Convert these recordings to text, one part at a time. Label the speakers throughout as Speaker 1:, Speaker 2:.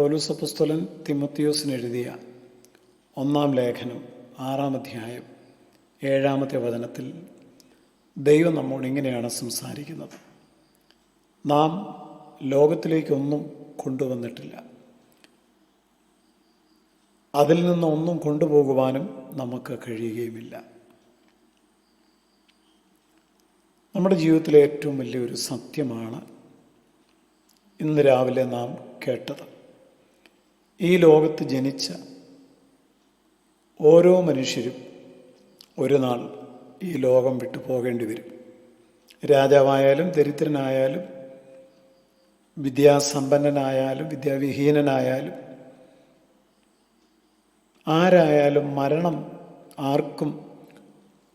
Speaker 1: പൗലോസ് അപ്പോസ്തലൻ തിമോത്തിയോസിന് എഴുതിയ 1-ാം ലേഖനം 6-ാം അധ്യായം 7-ാമത്തെ വചനത്തിൽ ദൈവം നമ്മോട് ഇങ്ങനെയാണ് സംസാരിക്കുന്നത്. നാം ലോകത്തിലേക്കൊന്നും കൊണ്ടുവന്നിട്ടില്ല, അതിൽ നിന്നൊന്നും കൊണ്ടുപോകുവാനും നമുക്ക് കഴിയുകയുമില്ല. നമ്മുടെ ജീവിതത്തിലെ ഏറ്റവും വലിയൊരു സത്യമാണ് ഇന്ന് രാവിലെ നാം കേട്ടത്. ഈ ലോകത്ത് ജനിച്ച ഓരോ മനുഷ്യരും ഒരു നാൾ ഈ ലോകം വിട്ടു പോകേണ്ടി വരും. രാജാവായാലും ദരിദ്രനായാലും വിദ്യാസമ്പന്നനായാലും വിദ്യാവിഹീനനായാലും ആരായാലും മരണം ആർക്കും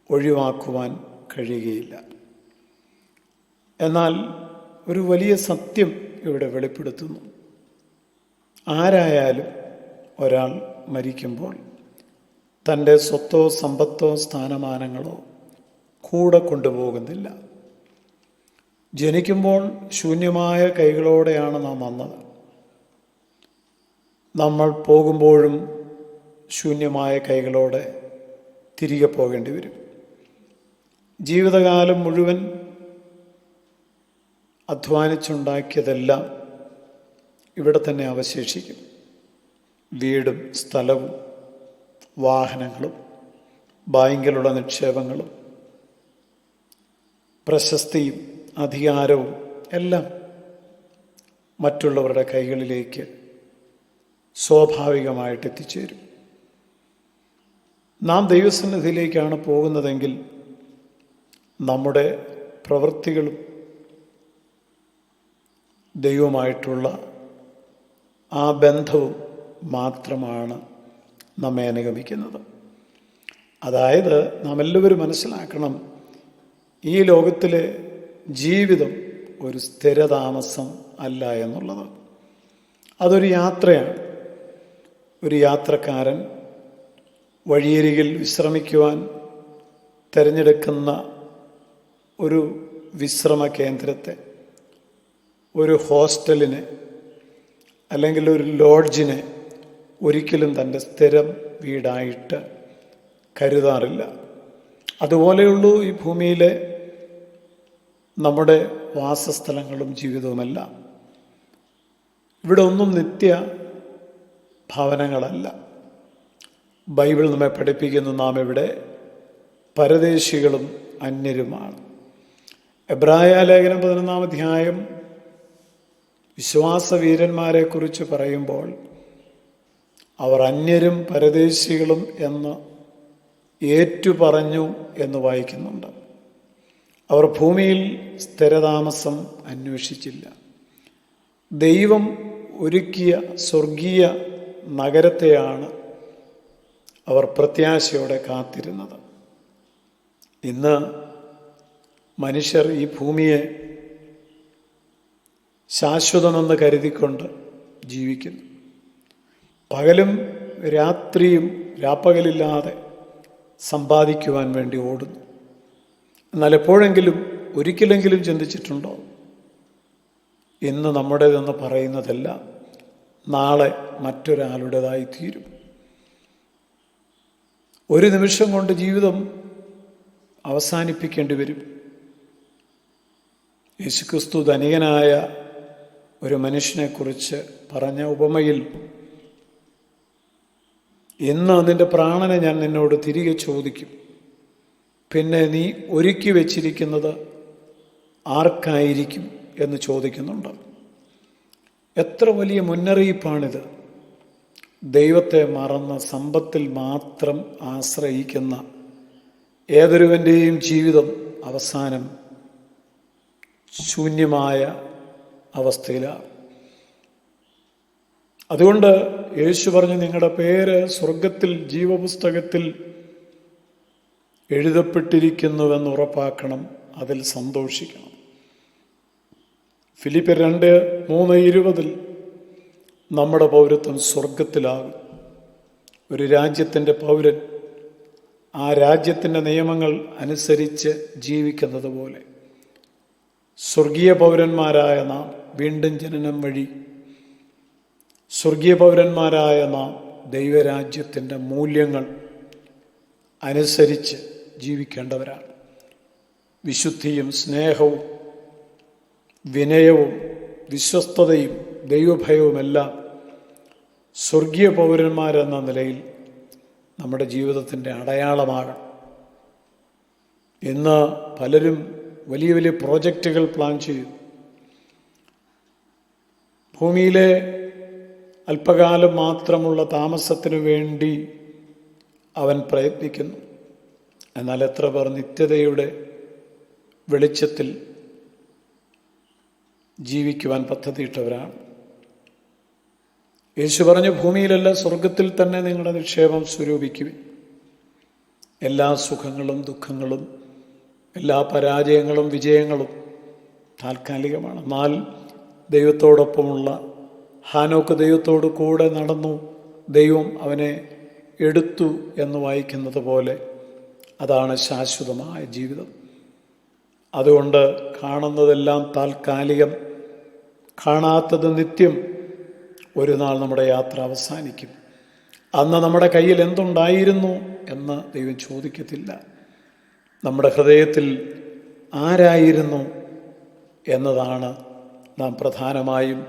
Speaker 1: ഒഴിവാക്കുവാൻ കഴിയുകയില്ല. എന്നാൽ ഒരു വലിയ സത്യം ഇവിടെ വെളിപ്പെടുത്തുന്നു. ആരായാലും ഒരാൾ മരിക്കുമ്പോൾ തൻ്റെ സ്വത്തോ സമ്പത്തോ സ്ഥാനമാനങ്ങളോ കൂടെ കൊണ്ടുപോകുന്നില്ല. ജനിക്കുമ്പോൾ ശൂന്യമായ കൈകളോടെയാണ് നാം വന്നത്. നമ്മൾ പോകുമ്പോഴും ശൂന്യമായ കൈകളോടെ തിരികെ പോകേണ്ടി വരും. ജീവിതകാലം മുഴുവൻ അധ്വാനിച്ചുണ്ടാക്കിയതെല്ലാം ഇവിടെ തന്നെ അവശേഷിക്കും. വീടും സ്ഥലവും വാഹനങ്ങളും ബാങ്കിലുള്ള നിക്ഷേപങ്ങളും പ്രശസ്തിയും അധികാരവും എല്ലാം മറ്റുള്ളവരുടെ കൈകളിലേക്ക് സ്വാഭാവികമായിട്ട് എത്തിച്ചേരും. നാം ദൈവസന്നിധിയിലേക്കാണ് പോകുന്നതെങ്കിൽ നമ്മുടെ പ്രവൃത്തികളും ദൈവമായിട്ടുള്ള ആ ബന്ധവും മാത്രമാണ് നമ്മെ അനുഗമിക്കുന്നത്. അതായത് നാം എല്ലാവരും മനസ്സിലാക്കണം, ഈ ലോകത്തിലെ ജീവിതം ഒരു സ്ഥിരതാമസം അല്ല എന്നുള്ളത്. അതൊരു യാത്രയാണ്. ഒരു യാത്രക്കാരൻ വഴിയരികിൽ വിശ്രമിക്കുവാൻ തിരഞ്ഞെടുക്കുന്ന ഒരു വിശ്രമ കേന്ദ്രത്തെ, ഒരു ഹോസ്റ്റലിനെ അല്ലെങ്കിൽ ഒരു ലോഡ്ജിനെ ഒരിക്കലും തൻ്റെ സ്ഥിരം വീടായിട്ട് കരുതാറില്ല. അതുപോലെയുള്ളൂ ഈ ഭൂമിയിലെ നമ്മുടെ വാസസ്ഥലങ്ങളും ജീവിതവുമെല്ലാം. ഇവിടെ ഒന്നും നിത്യ ഭവനങ്ങളല്ല. ബൈബിൾ നമ്മെ പഠിപ്പിക്കുന്നു, നാം ഇവിടെ പരദേശികളും അന്യരുമാണ്. എബ്രായ ലേഖനം 11-ാം അധ്യായം വിശ്വാസവീരന്മാരെ കുറിച്ച് പറയുമ്പോൾ അവർ അന്യരും പരദേശികളും എന്ന് ഏറ്റുപറഞ്ഞു എന്ന് വായിക്കുന്നുണ്ട്. അവർ ഭൂമിയിൽ സ്ഥിരതാമസം അന്വേഷിച്ചില്ല. ദൈവം ഒരുക്കിയ സ്വർഗീയ നഗരത്തെയാണ് അവർ പ്രത്യാശയോടെ കാത്തിരുന്നത്. ഇന്ന് മനുഷ്യർ ഈ ഭൂമിയെ ശാശ്വതമെന്ന് കരുതിക്കൊണ്ട് ജീവിക്കുന്നു. പകലും രാത്രിയും രാപ്പകലില്ലാതെ സമ്പാദിക്കുവാൻ വേണ്ടി ഓടുന്നു. എന്നാൽ എപ്പോഴെങ്കിലും ഒരിക്കലെങ്കിലും ചിന്തിച്ചിട്ടുണ്ടോ, ഇന്ന് നമ്മുടേതെന്ന് പറയുന്നതെല്ലാം നാളെ മറ്റൊരാളുടേതായി തീരും. ഒരു നിമിഷം കൊണ്ട് ജീവിതം അവസാനിപ്പിക്കേണ്ടി വരും. യേശുക്രിസ്തു ധനികനായ ഒരു മനുഷ്യനെക്കുറിച്ച് പറഞ്ഞ ഉപമയിൽ, ഇന്ന് നിന്റെ പ്രാണനെ ഞാൻ നിന്നോട് തിരികെ ചോദിക്കും, പിന്നെ നീ ഒരുക്കി വച്ചിരിക്കുന്നത് ആർക്കായിരിക്കും എന്ന് ചോദിക്കുന്നുണ്ട്. എത്ര വലിയ മുന്നറിയിപ്പാണിത്! ദൈവത്തെ മറന്ന് സമ്പത്തിൽ മാത്രം ആശ്രയിക്കുന്ന ഏതൊരുവൻ്റെയും ജീവിതം അവസാനം ശൂന്യമായ അവസ്ഥയിലാണ്. അതുകൊണ്ട് യേശു പറഞ്ഞു, നിങ്ങളുടെ പേര് സ്വർഗത്തിൽ ജീവപുസ്തകത്തിൽ എഴുതപ്പെട്ടിരിക്കുന്നുവെന്ന് ഉറപ്പാക്കണം, അതിൽ സന്തോഷിക്കണം. ഫിലിപ്പിയർ 2:3-20 നമ്മുടെ പൗരത്വം സ്വർഗത്തിലാകും. ഒരു രാജ്യത്തിൻ്റെ പൗരൻ ആ രാജ്യത്തിൻ്റെ നിയമങ്ങൾ അനുസരിച്ച് ജീവിക്കുന്നത് പോലെ സ്വർഗീയ പൗരന്മാരായ നാം വീണ്ടും ജനനം വഴി സ്വർഗീയ പൗരന്മാരായ നാം ദൈവരാജ്യത്തിൻ്റെ മൂല്യങ്ങൾ അനുസരിച്ച് ജീവിക്കേണ്ടവരാണ്. വിശുദ്ധിയും സ്നേഹവും വിനയവും വിശ്വസ്തതയും ദൈവഭയവുമെല്ലാം സ്വർഗീയ പൗരന്മാരെന്ന നിലയിൽ നമ്മുടെ ജീവിതത്തിൻ്റെ അടയാളമാകണം. ഇന്ന് പലരും വലിയ വലിയ പ്രോജക്റ്റുകൾ പ്ലാൻ ചെയ്യും. ഭൂമിയിലെ അല്പകാലം മാത്രമുള്ള താമസത്തിനു വേണ്ടി അവൻ പ്രയത്നിക്കുന്നു. എന്നാൽ എത്ര പേർ നിത്യതയുടെ വെളിച്ചത്തിൽ ജീവിക്കുവാൻ പദ്ധതിയിട്ടവരാണ്? യേശു പറഞ്ഞു, ഭൂമിയിലല്ല സ്വർഗത്തിൽ തന്നെ നിങ്ങളുടെ നിക്ഷേപം സ്വരൂപിക്കുവിൻ. എല്ലാ സുഖങ്ങളും ദുഃഖങ്ങളും എല്ലാ പരാജയങ്ങളും വിജയങ്ങളും താൽക്കാലികമാണ്. എന്നാൽ ദൈവത്തോടൊപ്പമുള്ള ഹാനോക്ക് ദൈവത്തോട് കൂടെ നടന്നു, ദൈവം അവനെ എടുത്തു എന്ന് വായിക്കുന്നത് പോലെ അതാണ് ശാശ്വതമായ ജീവിതം. അതുകൊണ്ട് കാണുന്നതെല്ലാം താൽക്കാലികം, കാണാത്തത് നിത്യം. ഒരു നാൾ നമ്മുടെ യാത്ര അവസാനിക്കും. അന്ന് നമ്മുടെ കയ്യിൽ എന്തുണ്ടായിരുന്നു എന്ന് ദൈവം ചോദിക്കത്തില്ല. നമ്മുടെ ഹൃദയത്തിൽ ആരായിരുന്നു എന്നതാണ് നാം പ്രധാനമായും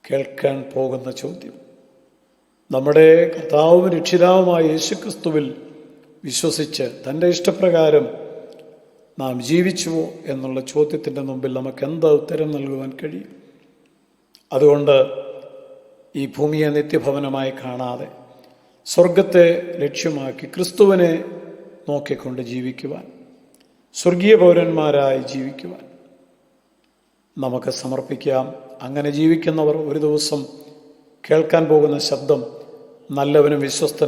Speaker 1: കേൾക്കാൻ പോകുന്ന ചോദ്യം. നമ്മുടെ കർത്താവും രക്ഷിതാവുമായ യേശുക്രിസ്തുവിൽ വിശ്വസിച്ച് തൻ്റെ ഇഷ്ടപ്രകാരം നാം ജീവിച്ചുവോ എന്നുള്ള ചോദ്യത്തിൻ്റെ മുമ്പിൽ നമുക്ക് എന്ത് ഉത്തരം നൽകുവാൻ കഴിയും? അതുകൊണ്ട് ഈ ഭൂമിയെ നിത്യഭവനമായി കാണാതെ സ്വർഗത്തെ ലക്ഷ്യമാക്കി ക്രിസ്തുവിനെ നോക്കിക്കൊണ്ട് ജീവിക്കുവാൻ, സ്വർഗീയ പൗരന്മാരായി ജീവിക്കുവാൻ നമുക്ക് സമർപ്പിക്കാം. അങ്ങനെ ജീവിക്കുന്നവർ ഒരു ദിവസം കേൾക്കാൻ പോകുന്ന ശബ്ദം നല്ലവനും വിശ്വസ്തനും